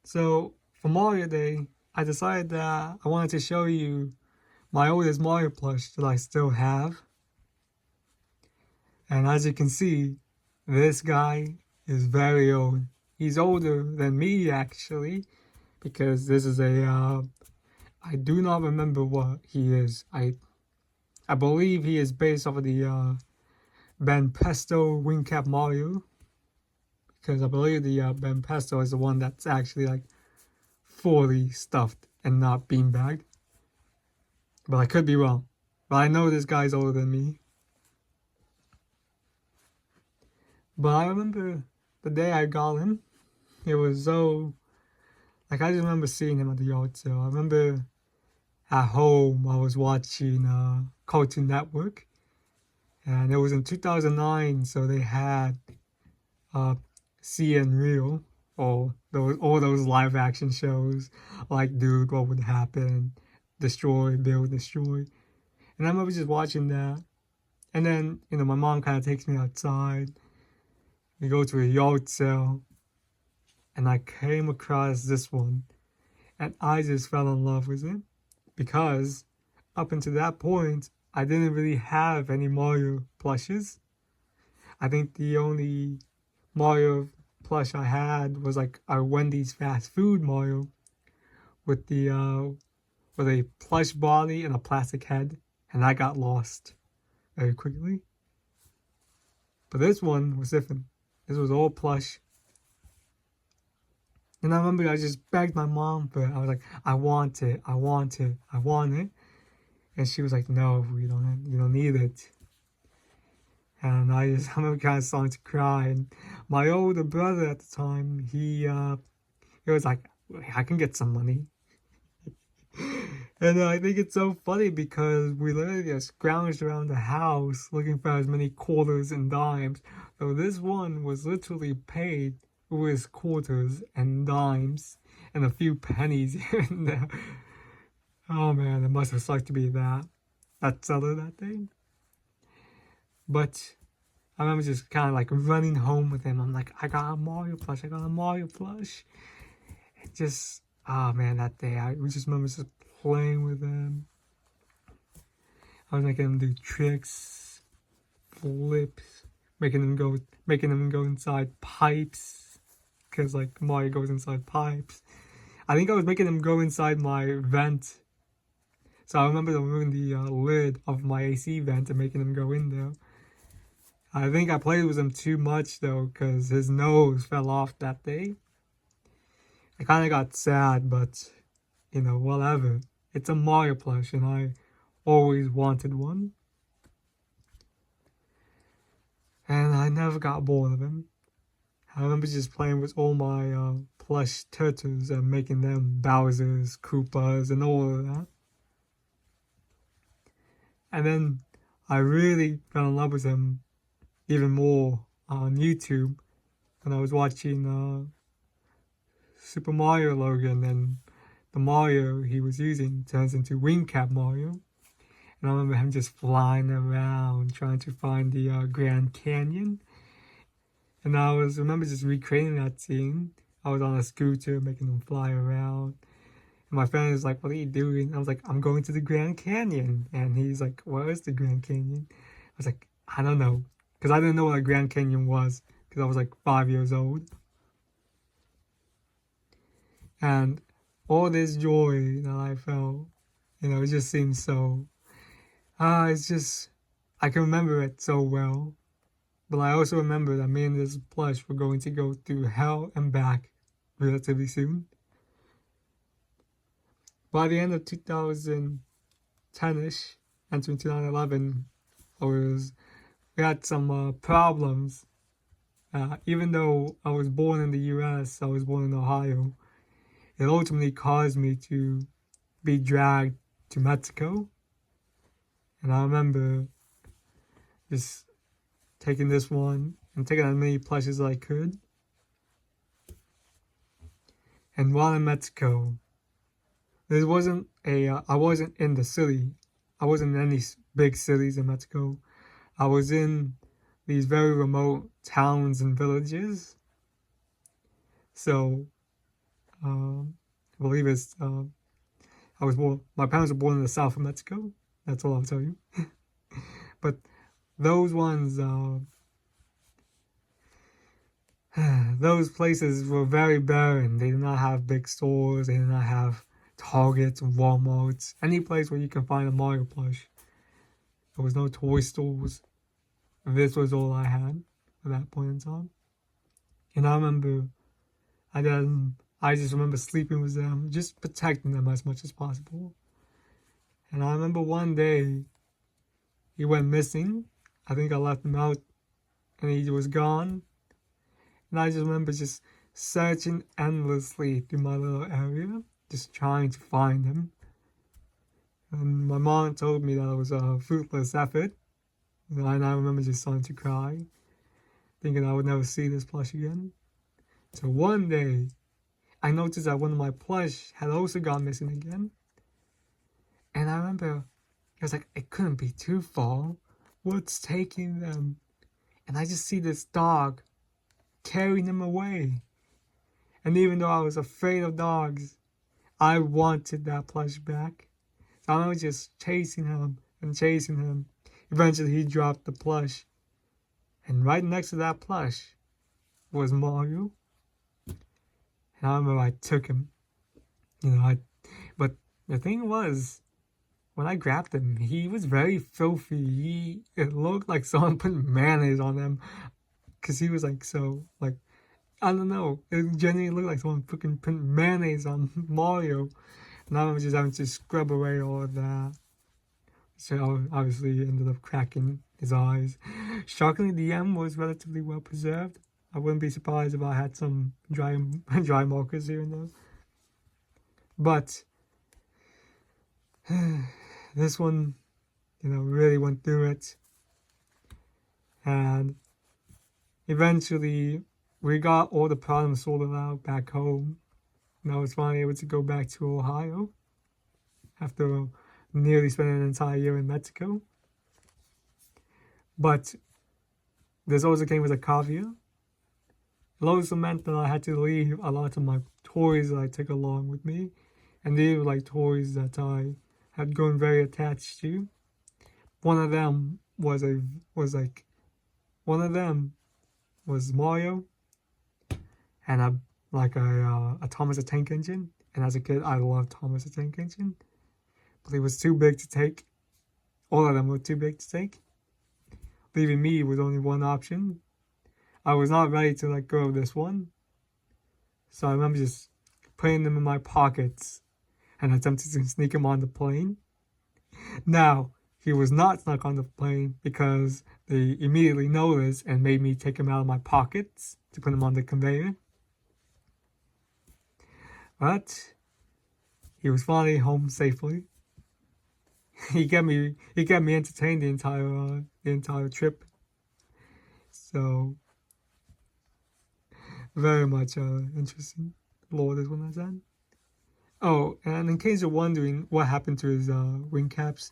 So for Mario Day, I decided that I wanted to show you my oldest Mario plush that I still have. And as you can see, this guy is very old. He's older than me actually, because this is I do not remember what he is. I believe he is based off of the Ben Pesto Wing Cap Mario, because I believe the Ben Pesto is the one that's actually like fully stuffed and not beanbagged. But I could be wrong. But I know this guy's older than me. But I remember the day I got him. It was so... Like, I just remember seeing him at the yard sale. I remember at home I was watching Cartoon Network. And it was in 2009, so they had See and Real. Or all those live action shows. Like, Dude, What Would Happen? Destroy, Build, Destroy. And I remember just watching that. And then, my mom kind of takes me outside. We go to a yard sale. And I came across this one. And I just fell in love with it. Because up until that point, I didn't really have any Mario plushes. I think the only Mario plush I had was like a Wendy's fast food Mario with with a plush body and a plastic head. And I got lost very quickly. But this one was different. This was all plush. And I remember I just begged my mom for it. I was like, I want it, I want it, I want it. And she was like, no, you don't need it. And I remember kind of starting to cry. And my older brother at the time, he was like, I can get some money. And I think it's so funny because we literally just scrounged around the house looking for as many quarters and dimes. So this one was literally paid with quarters and dimes and a few pennies here and there. Oh man, it must have sucked to be that seller that day. But I remember just kind of like running home with him. I'm like, I got a Mario plush, I got a Mario plush. It just, oh man, that day, we just remember just playing with him. I was making him do tricks, flips, making him go inside pipes, because like Mario goes inside pipes. I think I was making him go inside my vent. So I remember removing the lid of my AC vent and making him go in there. I think I played with him too much though, because his nose fell off that day. I kind of got sad, but whatever. It's a Mario plush, and I always wanted one. And I never got bored of him. I remember just playing with all my plush turtles and making them Bowser's, Koopas, and all of that. And then I really fell in love with him even more on YouTube when I was watching Super Mario Logan, and the Mario he was using turns into Wing Cap Mario. And I remember him just flying around trying to find the Grand Canyon. And I remember just recreating that scene. I was on a scooter making him fly around. And my friend was like, what are you doing? I was like, I'm going to the Grand Canyon. And he's like, where is the Grand Canyon? I was like, I don't know. Because I didn't know what a Grand Canyon was. Because I was like 5 years old. And all this joy that I felt, it just seems so... it's just... I can remember it so well. But I also remember that me and this plush were going to go through hell and back relatively soon. By the end of 2010-ish, entering 2011, we had some problems. Even though I was born in the US, I was born in Ohio, it ultimately caused me to be dragged to Mexico. And I remember just taking this one and taking as many plushes as I could. And while in Mexico, I wasn't in the city. I wasn't in any big cities in Mexico. I was in these very remote towns and villages. So I believe it's my parents were born in the south of Mexico. That's all I'll tell you. But those ones, those places were very barren. They did not have big stores. They did not have Targets and Walmarts. Any place where you can find a Mario plush. There was no toy stores. This was all I had at that point in time. And I remember, I just remember sleeping with them, just protecting them as much as possible. And I remember one day, he went missing. I think I left him out, and he was gone. And I just remember just searching endlessly through my little area, just trying to find him. And my mom told me that it was a fruitless effort. And I remember just starting to cry, thinking I would never see this plush again. So one day, I noticed that one of my plush had also gone missing again. And I remember, I was like, it couldn't be too far. What's taking them? And I just see this dog carrying them away. And even though I was afraid of dogs, I wanted that plush back. So I was just chasing him and chasing him. Eventually he dropped the plush. And right next to that plush was Mario. And I remember I took him. But the thing was, when I grabbed him, he was very filthy. It looked like someone put mayonnaise on him. Because he was I don't know. It genuinely looked like someone freaking put mayonnaise on Mario. And I was just having to scrub away all of that. So obviously ended up cracking his eyes. Shockingly, the M was relatively well preserved. I wouldn't be surprised if I had some dry markers here and there. But this one, really went through it. And eventually, we got all the problems sorted out back home. And I was finally able to go back to Ohio after nearly spending an entire year in Mexico. But this also came with a caveat. It also meant that I had to leave a lot of my toys that I took along with me. And these were like toys that I had grown very attached to. One of them was Mario and a Thomas the Tank Engine. And as a kid, I loved Thomas the Tank Engine. But it was too big to take. All of them were too big to take. Leaving me was only one option. I was not ready to let go of this one. So I remember just putting them in my pockets and attempted to sneak him on the plane. Now, he was not snuck on the plane because they immediately noticed and made me take him out of my pockets to put him on the conveyor. But he was finally home safely. He kept me entertained the entire trip. So very much interesting. Lord is what I said. Oh, and in case you're wondering what happened to his wing caps,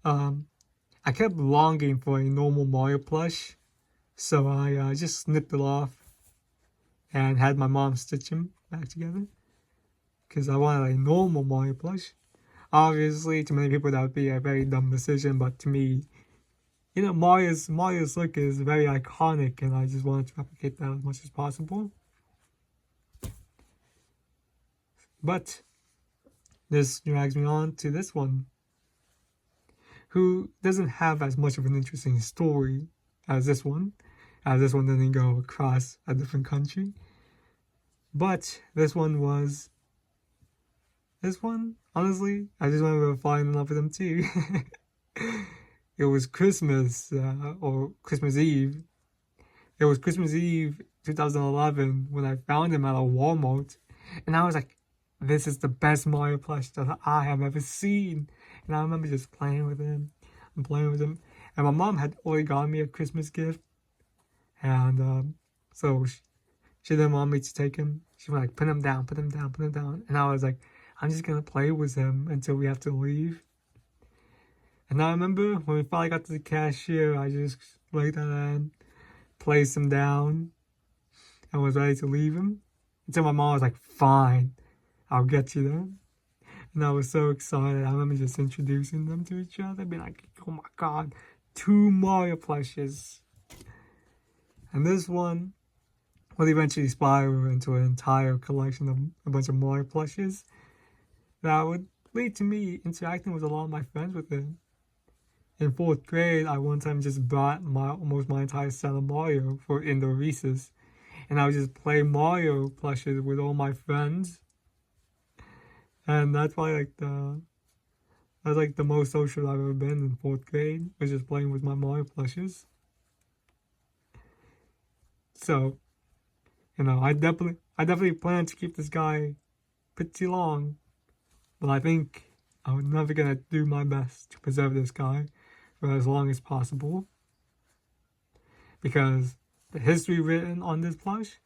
I kept longing for a normal Mario plush, so I just snipped it off and had my mom stitch him back together because I wanted a normal Mario plush. Obviously, to many people that would be a very dumb decision, but to me, Mario's look is very iconic, and I just wanted to replicate that as much as possible. But this drags me on to this one, who doesn't have as much of an interesting story as this one didn't go across a different country. But this one, honestly, I just remember falling in love with him too. It was Christmas, or Christmas Eve. It was Christmas Eve 2011 when I found him at a Walmart. And I was like, this is the best Mario plush that I have ever seen. And I remember just playing with him. And my mom had already got me a Christmas gift. And so she didn't want me to take him. She was like, put him down. And I was like, I'm just going to play with him until we have to leave. And I remember when we finally got to the cashier, I just looked at him, placed him down, and was ready to leave him. Until my mom was like, fine. I'll get you them. And I was so excited. I remember just introducing them to each other, being like, oh my god, 2 Mario plushes. And this one will eventually spiral into an entire collection of a bunch of Mario plushes that would lead to me interacting with a lot of my friends with it. In 4th grade, I one time just bought almost my entire set of Mario for indoor recess. And I would just play Mario plushes with all my friends. And that's why that's like the most social I've ever been in 4th grade, was just playing with my Mario plushes. So, I definitely plan to keep this guy pretty long, but I think I'm never gonna do my best to preserve this guy for as long as possible, because the history written on this plush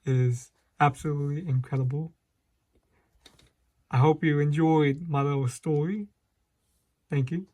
is absolutely incredible. I hope you enjoyed my little story. Thank you.